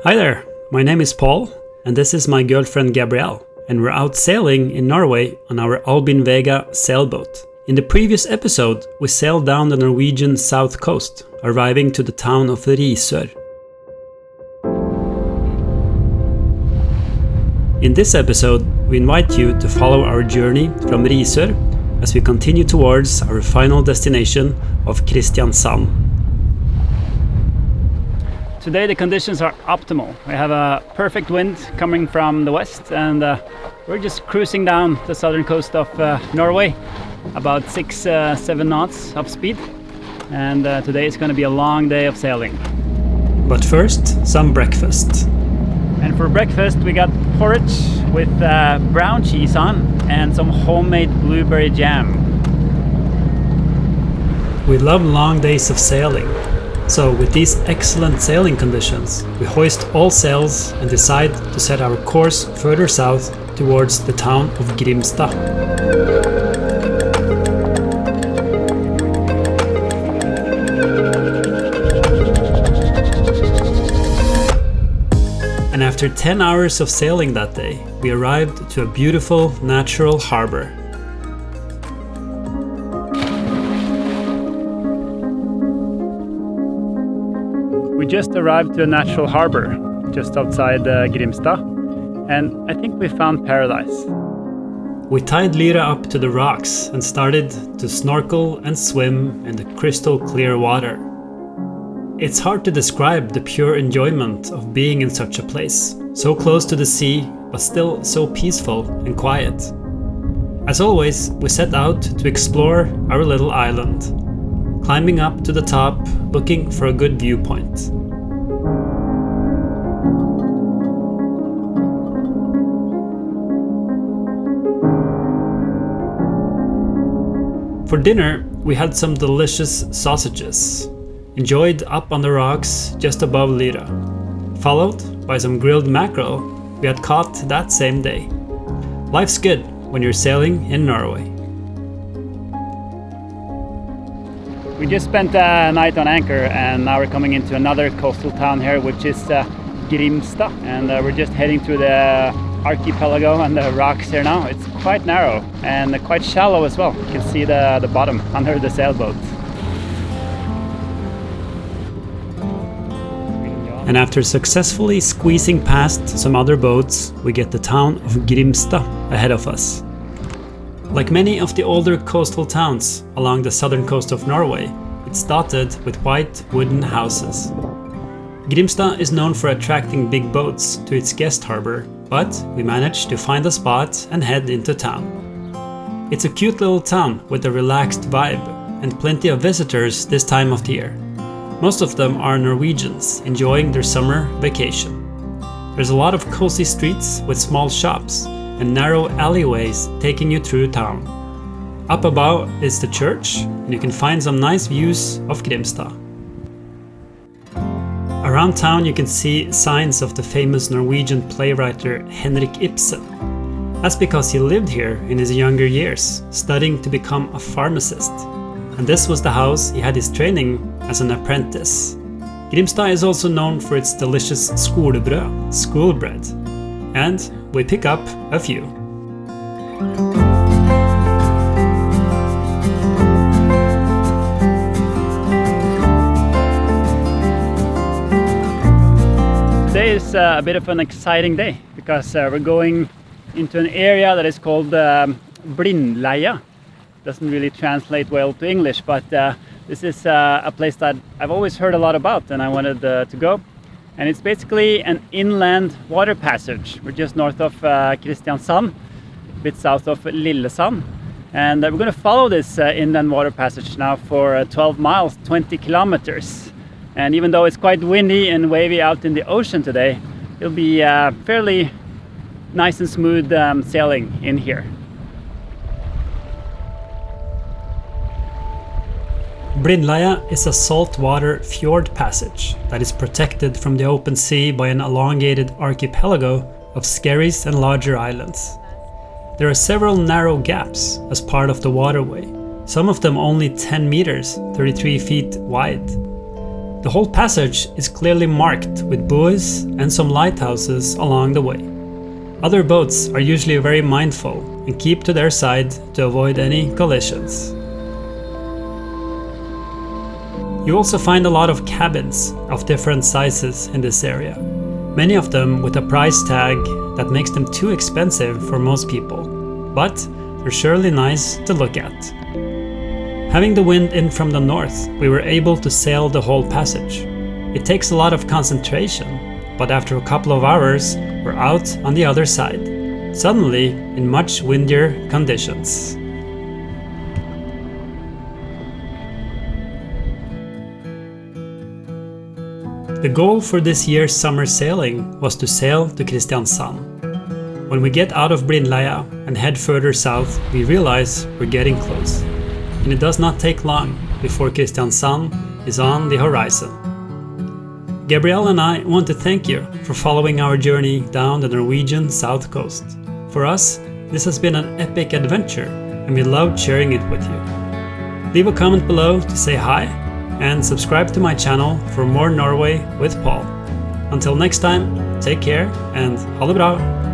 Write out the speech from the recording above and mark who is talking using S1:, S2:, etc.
S1: Hi there, my name is Paul, and this is my girlfriend Gabrielle, and we're out sailing in Norway on our Albin Vega sailboat. In the previous episode, we sailed down the Norwegian south coast, arriving to the town of Risør. In this episode, we invite you to follow our journey from Risør as we continue towards our final destination of Kristiansand. Today the conditions are optimal. We have a perfect wind coming from the west, and we're just cruising down the southern coast of Norway, about 6-7 knots of speed, and today is going to be a long day of sailing. But first, some breakfast. And for breakfast we got porridge with brown cheese on and some homemade blueberry jam. We love long days of sailing. So with these excellent sailing conditions, we hoist all sails and decide to set our course further south towards the town of Grimstad. And after 10 hours of sailing that day, we arrived to a beautiful natural harbor. We just arrived to a natural harbor just outside Grimstad, and I think we found paradise. We tied Lyra up to the rocks and started to snorkel and swim in the crystal clear water. It's hard to describe the pure enjoyment of being in such a place, so close to the sea but still so peaceful and quiet. As always, we set out to explore our little island, climbing up to the top, looking for a good viewpoint. For dinner, we had some delicious sausages, enjoyed up on the rocks just above Lyra, followed by some grilled mackerel we had caught that same day. Life's good when you're sailing in Norway. We just spent a night on anchor, and now we're coming into another coastal town here, which is Grimstad, and we're just heading through the archipelago and the rocks here now. It's quite narrow and quite shallow as well. You can see the bottom under the sailboat. And after successfully squeezing past some other boats, we get the town of Grimstad ahead of us. Like many of the older coastal towns along the southern coast of Norway, it's dotted with white wooden houses. Grimstad is known for attracting big boats to its guest harbor, but we managed to find a spot and head into town. It's a cute little town with a relaxed vibe and plenty of visitors this time of the year. Most of them are Norwegians enjoying their summer vacation. There's a lot of cozy streets with small shops and narrow alleyways taking you through town. Up above is the church, and you can find some nice views of Grimstad. Around town you can see signs of the famous Norwegian playwright Henrik Ibsen. That's because he lived here in his younger years, studying to become a pharmacist. And this was the house he had his training as an apprentice. Grimstad is also known for its delicious skolebrød, school bread. And we pick up a few. Today is a bit of an exciting day because we're going into an area that is called Blindleia. Doesn't really translate well to English, but this is a place that I've always heard a lot about and I wanted to go. And it's basically an inland water passage. We're just north of Kristiansand, a bit south of Lillesand. And we're going to follow this inland water passage now for 12 miles, 20 kilometers. And even though it's quite windy and wavy out in the ocean today, it'll be fairly nice and smooth sailing in here. Blindleia is a saltwater fjord passage that is protected from the open sea by an elongated archipelago of skerries and larger islands. There are several narrow gaps as part of the waterway, some of them only 10 meters, 33 feet wide. The whole passage is clearly marked with buoys and some lighthouses along the way. Other boats are usually very mindful and keep to their side to avoid any collisions. You also find a lot of cabins of different sizes in this area, many of them with a price tag that makes them too expensive for most people, but they're surely nice to look at. Having the wind in from the north, we were able to sail the whole passage. It takes a lot of concentration, but after a couple of hours, we're out on the other side, suddenly in much windier conditions. The goal for this year's summer sailing was to sail to Kristiansand. When we get out of Blindleia and head further south, we realize we're getting close. And it does not take long before Kristiansand is on the horizon. Gabrielle and I want to thank you for following our journey down the Norwegian south coast. For us, this has been an epic adventure, and we loved sharing it with you. Leave a comment below to say hi, and subscribe to my channel for more Norway with Paul. Until next time, take care and ha det bra!